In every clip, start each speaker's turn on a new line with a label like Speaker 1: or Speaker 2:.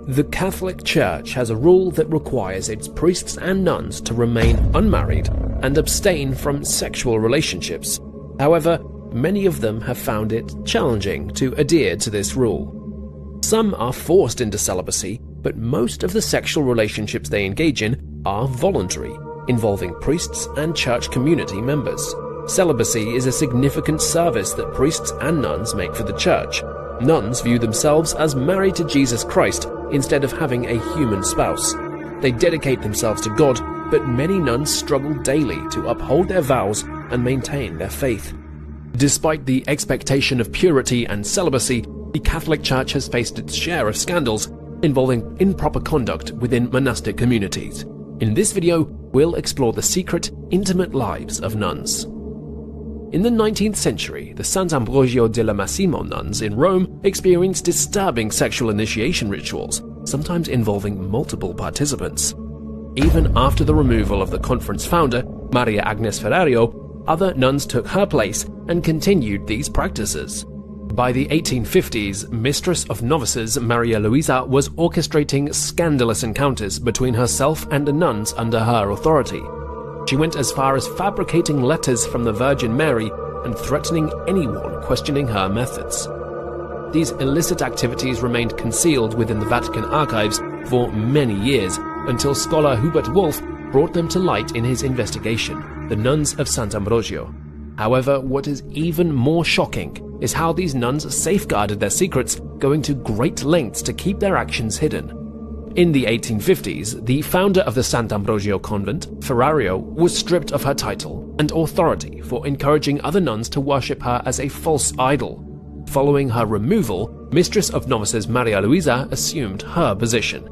Speaker 1: The Catholic Church has a rule that requires its priests and nuns to remain unmarried and abstain from sexual relationships. However, many of them have found it challenging to adhere to this rule. Some are forced into celibacy, but most of the sexual relationships they engage in are voluntary, involving priests and church community members. Celibacy is a significant service that priests and nuns make for the church. Nuns view themselves as married to Jesus Christ instead of having a human spouse. They dedicate themselves to God, but many nuns struggle daily to uphold their vows and maintain their faith. Despite the expectation of purity and celibacy, the Catholic Church has faced its share of scandals involving improper conduct within monastic communities. In this video, we'll explore the secret, intimate lives of nuns. In the 19th century, the Sant'Ambrogio della Massimo nuns in Rome experienced disturbing sexual initiation rituals, sometimes involving multiple participants. Even after the removal of the conference founder, Maria Agnes Ferrario, other nuns took her place and continued these practices. By the 1850s, Mistress of Novices Maria Luisa was orchestrating scandalous encounters between herself and the nuns under her authority. She went as far as fabricating letters from the Virgin Mary and threatening anyone questioning her methods. These illicit activities remained concealed within the Vatican archives for many years, until scholar Hubert Wolff brought them to light in his investigation, The Nuns of Sant'Ambrogio. However, what is even more shocking is how these nuns safeguarded their secrets, going to great lengths to keep their actions hidden. In the 1850s, the founder of the Sant'Ambrogio convent, Ferrario, was stripped of her title and authority for encouraging other nuns to worship her as a false idol. Following her removal, Mistress of Novices Maria Luisa assumed her position.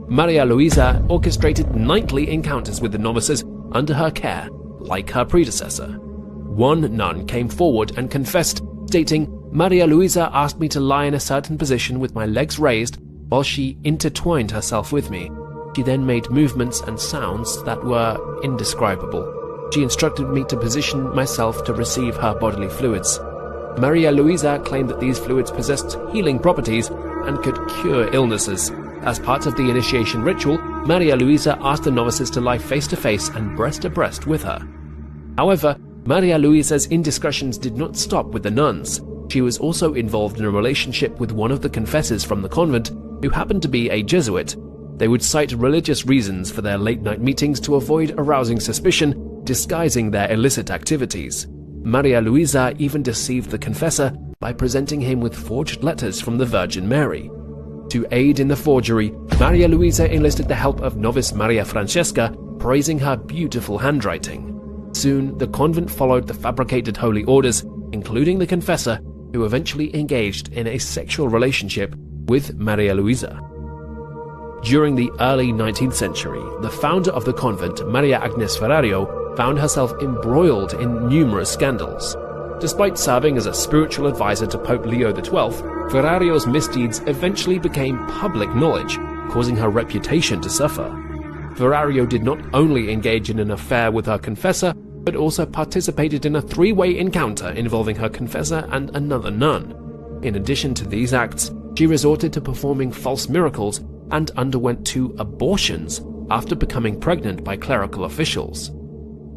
Speaker 1: Maria Luisa orchestrated nightly encounters with the novices under her care, like her predecessor. One nun came forward and confessed, stating, "Maria Luisa asked me to lie in a certain position with my legs raised while she intertwined herself with me. She then made movements and sounds that were indescribable. She instructed me to position myself to receive her bodily fluids. Maria Luisa claimed that these fluids possessed healing properties and could cure illnesses. As part of the initiation ritual, Maria Luisa asked the novices to lie face to face and breast to breast with her." However, Maria Luisa's indiscretions did not stop with the nuns. She was also involved in a relationship with one of the confessors from the convent, who happened to be a Jesuit. They would cite religious reasons for their late-night meetings to avoid arousing suspicion, disguising their illicit activities. Maria Luisa even deceived the confessor by presenting him with forged letters from the Virgin Mary. To aid in the forgery, Maria Luisa enlisted the help of novice Maria Francesca, praising her beautiful handwriting. Soon, the convent followed the fabricated holy orders, including the confessor, who eventually engaged in a sexual relationship with Maria Luisa. During the early 19th century, the founder of the convent, Maria Agnes Ferrario, found herself embroiled in numerous scandals. Despite serving as a spiritual advisor to Pope Leo XII, Ferrario's misdeeds eventually became public knowledge, causing her reputation to suffer. Ferrario did not only engage in an affair with her confessor, but also participated in a three-way encounter involving her confessor and another nun. In addition to these acts, she resorted to performing false miracles and underwent 2 abortions after becoming pregnant by clerical officials.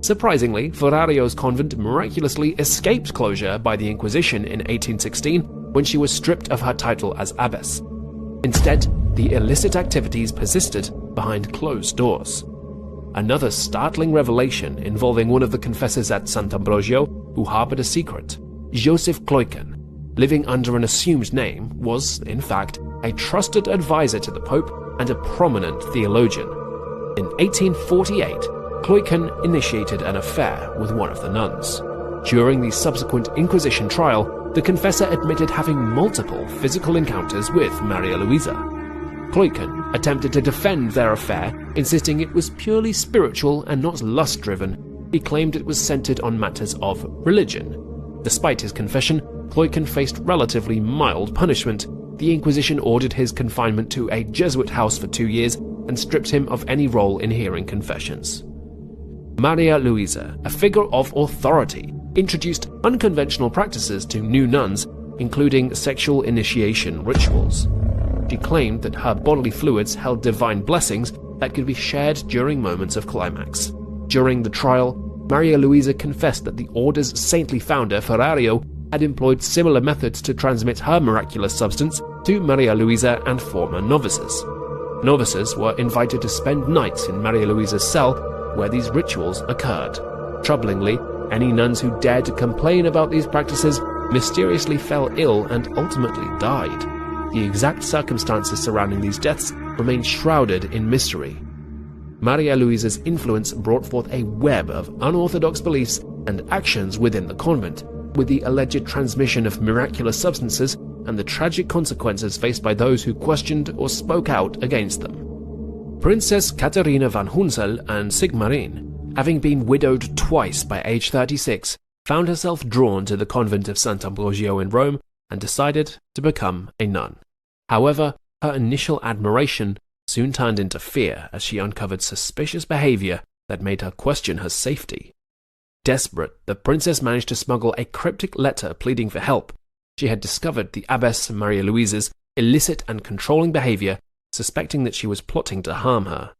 Speaker 1: Surprisingly, Ferrario's convent miraculously escaped closure by the Inquisition in 1816 when she was stripped of her title as abbess. Instead, the illicit activities persisted behind closed doors. Another startling revelation involving one of the confessors at Sant'Ambrogio who harbored a secret. Joseph Kloiken, living under an assumed name, was, in fact, a trusted advisor to the Pope and a prominent theologian. In 1848, Kloiken initiated an affair with one of the nuns. During the subsequent Inquisition trial, the confessor admitted having multiple physical encounters with Maria Luisa. Kloiken attempted to defend their affair, insisting it was purely spiritual and not lust-driven. He claimed it was centered on matters of religion. Despite his confession, Kloiken faced relatively mild punishment. The Inquisition ordered his confinement to a Jesuit house for 2 years and stripped him of any role in hearing confessions. Maria Luisa, a figure of authority, introduced unconventional practices to new nuns, including sexual initiation rituals. She claimed that her bodily fluids held divine blessings that could be shared during moments of climax. During the trial, Maria Luisa confessed that the order's saintly founder, Ferrario, had employed similar methods to transmit her miraculous substance to Maria Luisa and former novices. Novices were invited to spend nights in Maria Luisa's cell where these rituals occurred. Troublingly, any nuns who dared to complain about these practices mysteriously fell ill and ultimately died. The exact circumstances surrounding these deaths remain shrouded in mystery. Maria Luisa's influence brought forth a web of unorthodox beliefs and actions within the convent, with the alleged transmission of miraculous substances and the tragic consequences faced by those who questioned or spoke out against them. Princess Katharina van Hunsel and Sigmarin, having been widowed twice by age 36, found herself drawn to the convent of Sant'Ambrogio in Rome and decided to become a nun. However, her initial admiration soon turned into fear as she uncovered suspicious behavior that made her question her safety. Desperate, the princess managed to smuggle a cryptic letter pleading for help. She had discovered the abbess Maria Luisa's illicit and controlling behavior, suspecting that she was plotting to harm her.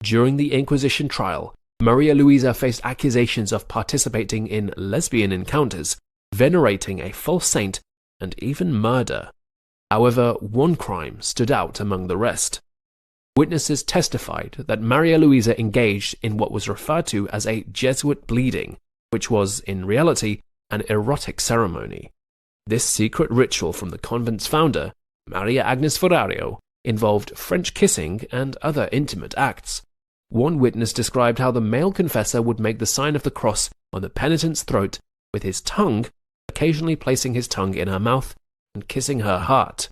Speaker 1: During the Inquisition trial, Maria Luisa faced accusations of participating in lesbian encounters, venerating a false saint, and even murder. However, one crime stood out among the rest. Witnesses testified that Maria Luisa engaged in what was referred to as a Jesuit bleeding, which was, in reality, an erotic ceremony. This secret ritual from the convent's founder, Maria Agnes Ferrario, involved French kissing and other intimate acts. One witness described how the male confessor would make the sign of the cross on the penitent's throat with his tongue, occasionally placing his tongue in her mouth and kissing her heart.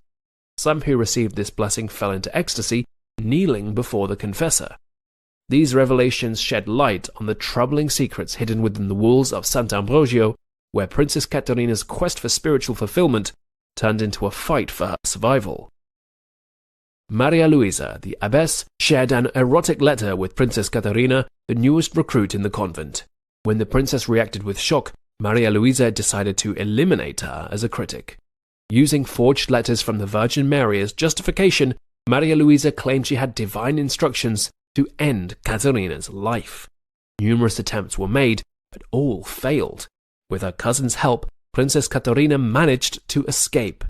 Speaker 1: Some who received this blessing fell into ecstasy, kneeling before the confessor. These revelations shed light on the troubling secrets hidden within the walls of Sant'Ambrogio, where Princess Caterina's quest for spiritual fulfillment turned into a fight for her survival. Maria Luisa, the abbess, shared an erotic letter with Princess Caterina, the newest recruit in the convent. When the princess reacted with shock, Maria Luisa decided to eliminate her as a critic. Using forged letters from the Virgin Mary as justification, Maria Luisa claimed she had divine instructions to end Caterina's life. Numerous attempts were made, but all failed. With her cousin's help, Princess Caterina managed to escape.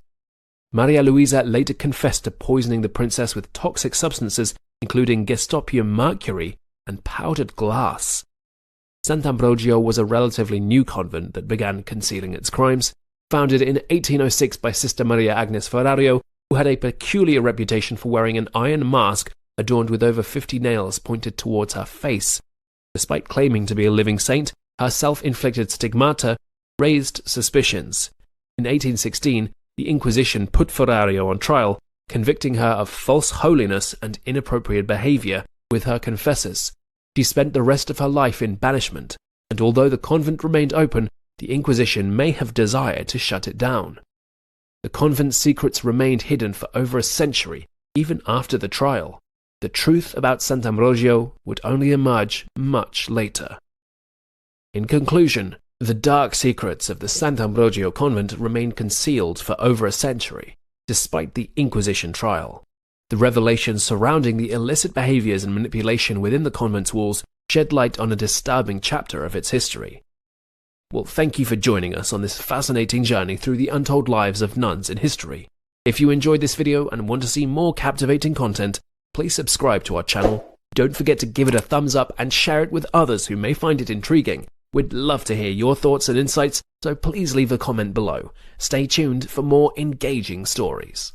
Speaker 1: Maria Luisa later confessed to poisoning the princess with toxic substances, including Gestopium mercury and powdered glass. Sant'Ambrogio was a relatively new convent that began concealing its crimes. Founded in 1806 by Sister Maria Agnes Ferrario, who had a peculiar reputation for wearing an iron mask adorned with over 50 nails pointed towards her face. Despite claiming to be a living saint, her self-inflicted stigmata raised suspicions. In 1816, the Inquisition put Ferrario on trial, convicting her of false holiness and inappropriate behavior with her confessors. She spent the rest of her life in banishment, and although the convent remained open, the Inquisition may have desired to shut it down. The convent's secrets remained hidden for over a century, even after the trial. The truth about Sant'Ambrogio would only emerge much later. In conclusion, the dark secrets of the Sant'Ambrogio convent remained concealed for over a century, despite the Inquisition trial. The revelations surrounding the illicit behaviors and manipulation within the convent's walls shed light on a disturbing chapter of its history. Well, thank you for joining us on this fascinating journey through the untold lives of nuns in history. If you enjoyed this video and want to see more captivating content, please subscribe to our channel. Don't forget to give it a thumbs up and share it with others who may find it intriguing. We'd love to hear your thoughts and insights, so please leave a comment below. Stay tuned for more engaging stories.